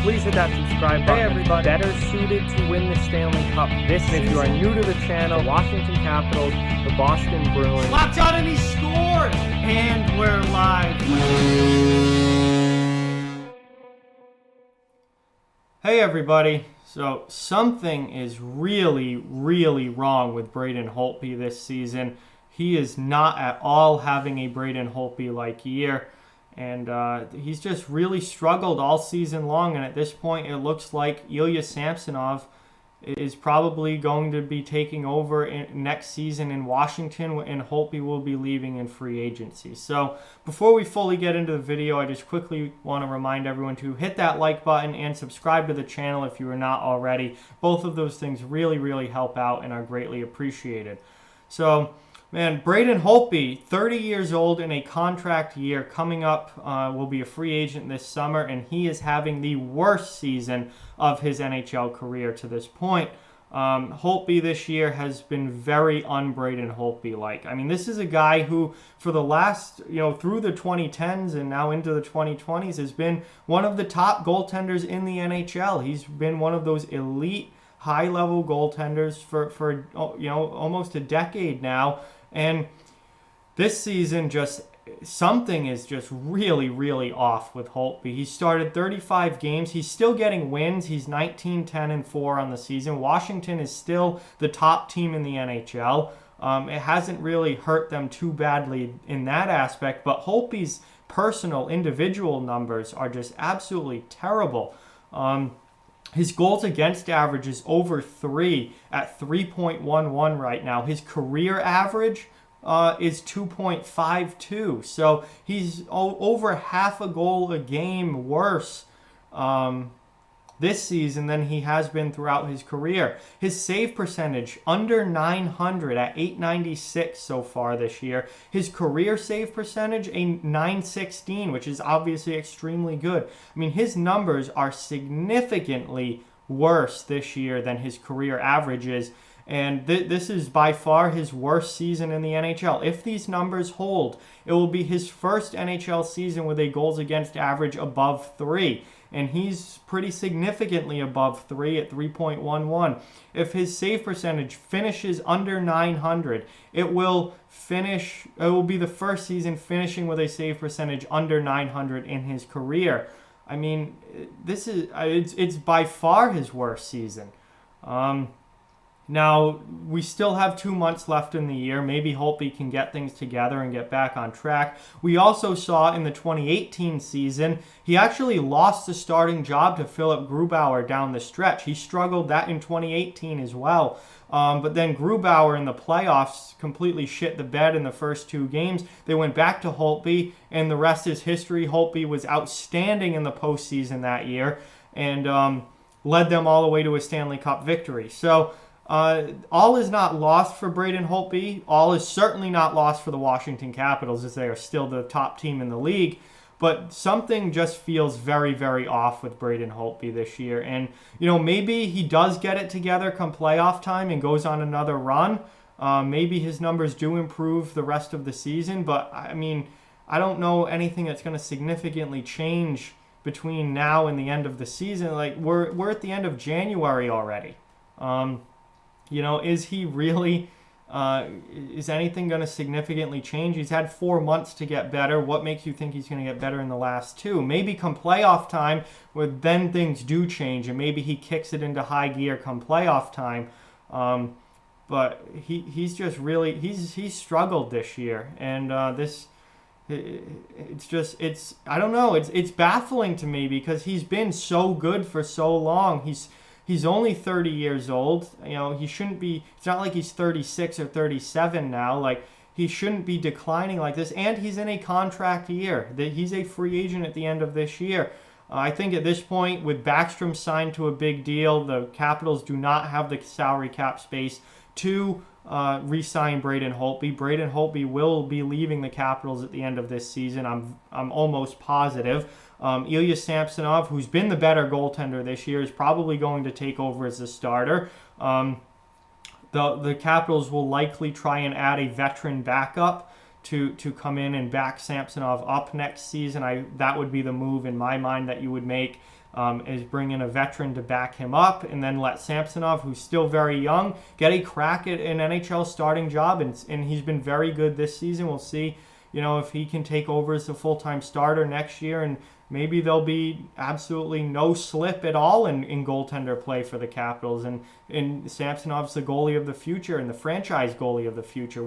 please hit that subscribe button. Hey everybody, better suited to win the Stanley Cup this season. If you are new to the channel, Washington Capitals, the Boston Bruins. Locked on and he scored! And we're live. Hey everybody. So something is really wrong with Braden Holtby this season. He is not at all having a Braden Holtby-like year. And he's just really struggled all season long. And at this point, it looks like Ilya Samsonov is probably going to be taking over next season in Washington, and Holtby will be leaving in free agency. So before we fully get into the video, I just quickly want to remind everyone to hit that like button and subscribe to the channel if you are not already. Both of those things really help out and are greatly appreciated. So, man, Braden Holtby, 30 years old in a contract year, coming up, will be a free agent this summer, and he is having the worst season of his NHL career to this point. Holtby this year has been very un-Braden Holtby-like. I mean, this is a guy who, for the last, through the 2010s and now into the 2020s, has been one of the top goaltenders in the NHL. He's been one of those elite, high-level goaltenders for almost a decade now. And this season, something is just really off with Holtby. He started 35 games. He's still getting wins. He's 19-10-4 on the season. Washington is still the top team in the NHL. It hasn't really hurt them too badly in that aspect, but Holtby's personal, individual numbers are just absolutely terrible. His goals against average is over 3 at 3.11 right now. His career average is 2.52. So he's over half a goal a game worse this season than he has been throughout his career. His save percentage under 900 at 896 so far this year. His career save percentage a 916, which is obviously extremely good. I mean, his numbers are significantly worse this year than his career averages. And this is by far his worst season in the NHL. If these numbers hold, it will be his first NHL season with a goals against average above 3. And he's pretty significantly above 3 at 3.11. If his save percentage finishes under 900, it will be the first season finishing with a save percentage under 900 in his career. I mean, it's by far his worst season. Now, we still have 2 months left in the year. Maybe Holtby can get things together and get back on track. We also saw in the 2018 season, he actually lost the starting job to Philip Grubauer down the stretch. He struggled that in 2018 as well. But then Grubauer in the playoffs completely shit the bed in the first 2 games. They went back to Holtby, and the rest is history. Holtby was outstanding in the postseason that year and led them all the way to a Stanley Cup victory. So, all is not lost for Braden Holtby. All is certainly not lost for the Washington Capitals, as they are still the top team in the league. But something just feels very off with Braden Holtby this year. And, maybe he does get it together come playoff time and goes on another run. Maybe his numbers do improve the rest of the season. But, I mean, I don't know anything that's going to significantly change between now and the end of the season. Like, we're at the end of January already. Is he really, is anything going to significantly change? He's had 4 months to get better. What makes you think he's going to get better in the last 2? Maybe come playoff time, where then things do change, and maybe he kicks it into high gear come playoff time. But he's just really, he's struggled this year. And I don't know, it's baffling to me because he's been so good for so long. He's only 30 years old. He shouldn't be, it's not like he's 36 or 37 now. Like, he shouldn't be declining like this. And he's in a contract year. He's a free agent at the end of this year. I think at this point, with Backstrom signed to a big deal, the Capitals do not have the salary cap space to re-sign Braden Holtby. Braden Holtby will be leaving the Capitals at the end of this season. I'm almost positive. Ilya Samsonov, who's been the better goaltender this year, is probably going to take over as the starter. The Capitals will likely try and add a veteran backup to come in and back Samsonov up next season. That would be the move in my mind that you would make. is bring in a veteran to back him up, and then let Samsonov, who's still very young, get a crack at an NHL starting job. And he's been very good this season. We'll see, if he can take over as a full-time starter next year, and maybe there'll be absolutely no slip at all in goaltender play for the Capitals. And Samsonov's the goalie of the future and the franchise goalie of the future.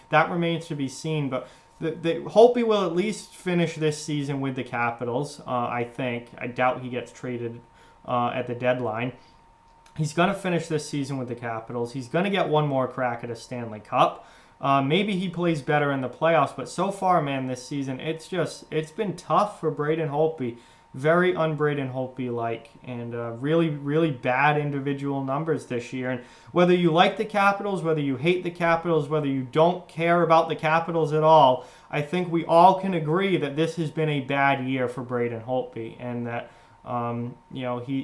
That remains to be seen. But Holtby will at least finish this season with the Capitals, I think. I doubt he gets traded at the deadline. He's going to finish this season with the Capitals. He's going to get one more crack at a Stanley Cup. Maybe he plays better in the playoffs, but so far, man, this season, it's been tough for Braden Holtby. Very un-Braden Holtby-like, and really, really bad individual numbers this year. And whether you like the Capitals, whether you hate the Capitals, whether you don't care about the Capitals at all, I think we all can agree that this has been a bad year for Braden Holtby, and that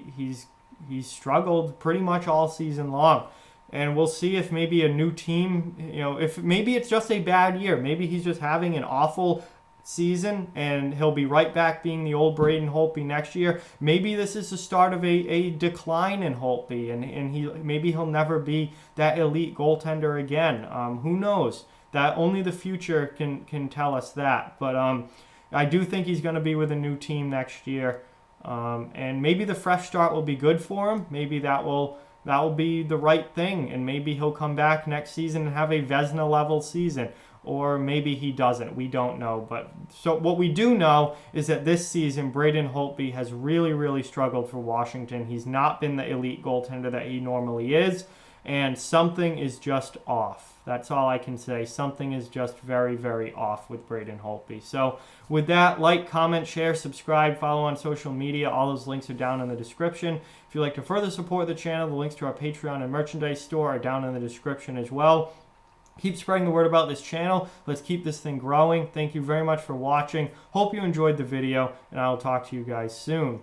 he's struggled pretty much all season long. And we'll see if maybe a new team, if maybe it's just a bad year. Maybe he's just having an awful season and he'll be right back being the old Braden Holtby next year. Maybe this is the start of a decline in Holtby, and maybe he'll never be that elite goaltender again. Who knows? That only the future can tell us that. But I do think he's going to be with a new team next year. And maybe the fresh start will be good for him. Maybe that will be the right thing, and maybe he'll come back next season and have a Vezina level season, or maybe he doesn't. We don't know. But so what we do know is that this season Braden Holtby has really, really struggled for Washington. He's not been the elite goaltender that he normally is, and something is just off. That's all I can say. Something is just very, very off with Braden Holtby. So with that, like, comment, share, subscribe, follow on social media. All those links are down in the description. If you'd like to further support the channel, the links to our Patreon and merchandise store are down in the description as well. Keep spreading the word about this channel. Let's keep this thing growing. Thank you very much for watching. Hope you enjoyed the video, and I will talk to you guys soon.